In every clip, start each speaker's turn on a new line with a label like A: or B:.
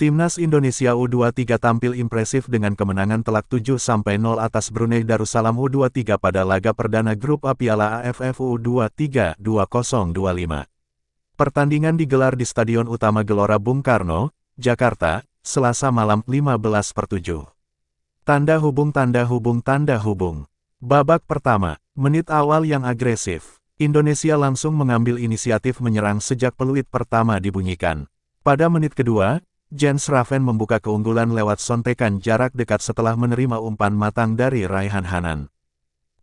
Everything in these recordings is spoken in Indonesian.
A: Timnas Indonesia U23 tampil impresif dengan kemenangan telak 7-0 atas Brunei Darussalam U23 pada laga perdana grup A Piala AFF U23 2025. Pertandingan digelar di Stadion Utama Gelora Bung Karno, Jakarta, Selasa malam 15/7. Tanda hubung. Babak pertama, menit awal yang agresif. Indonesia langsung mengambil inisiatif menyerang sejak peluit pertama dibunyikan. Pada menit kedua, Jens Raven membuka keunggulan lewat sontekan jarak dekat setelah menerima umpan matang dari Raihan Hanan.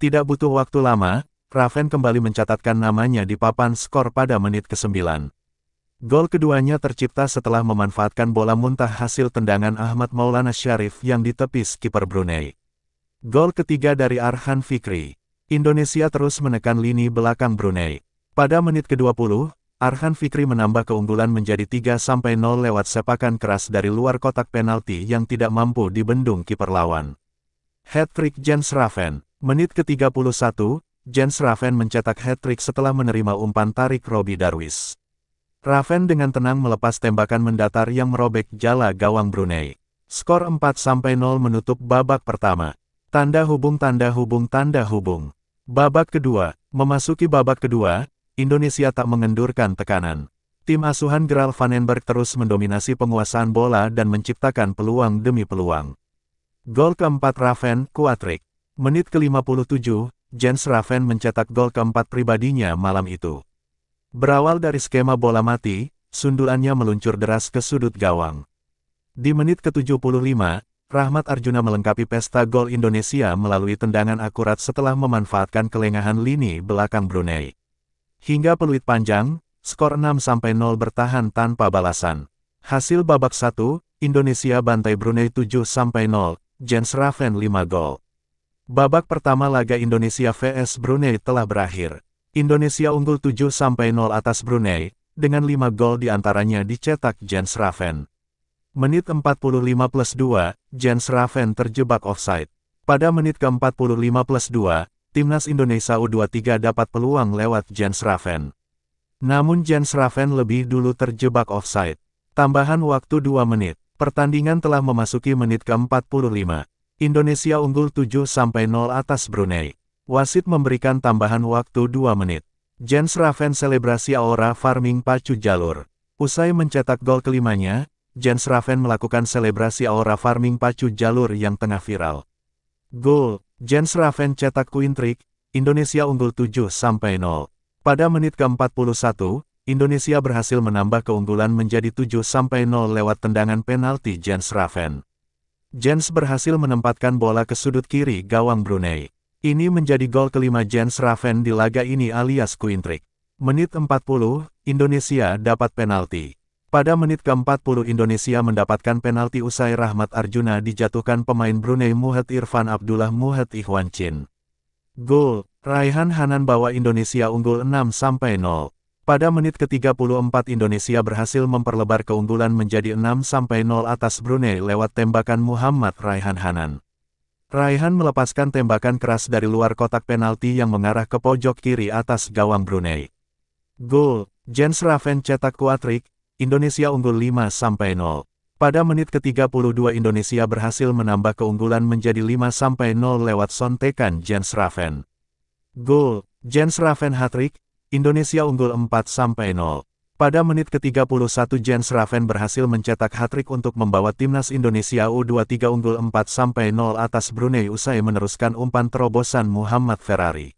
A: Tidak butuh waktu lama, Raven kembali mencatatkan namanya di papan skor pada menit ke-9. Gol keduanya tercipta setelah memanfaatkan bola muntah hasil tendangan Ahmad Maulana Syarif yang ditepis kiper Brunei. Gol ketiga dari Arhan Fikri. Indonesia terus menekan lini belakang Brunei. Pada menit ke-20, Arhan Fikri menambah keunggulan menjadi 3-0 lewat sepakan keras dari luar kotak penalti yang tidak mampu dibendung kiper lawan. Hat-trick Jens Raven. Menit ke-31, Jens Raven mencetak hat-trick setelah menerima umpan tarik Robbie Darwish. Raven dengan tenang melepas tembakan mendatar yang merobek jala gawang Brunei. Skor 4-0 menutup babak pertama. Tanda hubung. Babak kedua. Memasuki babak kedua, Indonesia tak mengendurkan tekanan. Tim asuhan Gerald Vandenberg terus mendominasi penguasaan bola dan menciptakan peluang demi peluang. Gol keempat Raven, hat-trick. Menit ke-57, Jens Raven mencetak gol keempat pribadinya malam itu. Berawal dari skema bola mati, sundulannya meluncur deras ke sudut gawang. Di menit ke-75, Rahmat Arjuna melengkapi pesta gol Indonesia melalui tendangan akurat setelah memanfaatkan kelengahan lini belakang Brunei. Hingga peluit panjang, skor 6-0 bertahan tanpa balasan. Hasil babak 1, Indonesia bantai Brunei 7-0, Jens Raven 5 gol. Babak pertama laga Indonesia vs Brunei telah berakhir. Indonesia unggul 7-0 atas Brunei, dengan 5 gol diantaranya dicetak Jens Raven. Menit 45+2, Jens Raven terjebak offside. Pada menit ke-45+2, Timnas Indonesia U23 dapat peluang lewat Jens Raven. Namun Jens Raven lebih dulu terjebak offside. Tambahan waktu 2 menit. Pertandingan telah memasuki menit ke-45. Indonesia unggul 7-0 atas Brunei. Wasit memberikan tambahan waktu 2 menit. Jens Raven selebrasi aura farming pacu jalur. Usai mencetak gol kelimanya, Jens Raven melakukan selebrasi aura farming pacu jalur yang tengah viral. Gol. Jens Raven cetak hat-trick, Indonesia unggul 7-0. Pada menit ke-41, Indonesia berhasil menambah keunggulan menjadi 7-0 lewat tendangan penalti Jens Raven. Jens berhasil menempatkan bola ke sudut kiri gawang Brunei. Ini menjadi gol kelima Jens Raven di laga ini alias hat-trick. Menit 40, Indonesia dapat penalti. Pada menit ke-40 Indonesia mendapatkan penalti usai Rahmat Arjuna dijatuhkan pemain Brunei Muhammad Irfan Abdullah Muhammad Ikhwan Chin. Gol, Raihan Hanan bawa Indonesia unggul 6-0. Pada menit ke-34 Indonesia berhasil memperlebar keunggulan menjadi 6-0 atas Brunei lewat tembakan Muhammad Raihan Hanan. Raihan melepaskan tembakan keras dari luar kotak penalti yang mengarah ke pojok kiri atas gawang Brunei. Gol, Jens Raven cetak hat-trick, Indonesia unggul 5-0. Pada menit ke-32 Indonesia berhasil menambah keunggulan menjadi 5-0 lewat sontekan Jens Raven. Gol, Jens Raven hat-trick, Indonesia unggul 4-0. Pada menit ke-31 Jens Raven berhasil mencetak hat-trick untuk membawa Timnas Indonesia U23 unggul 4-0 atas Brunei usai meneruskan umpan terobosan Muhammad Ferrari.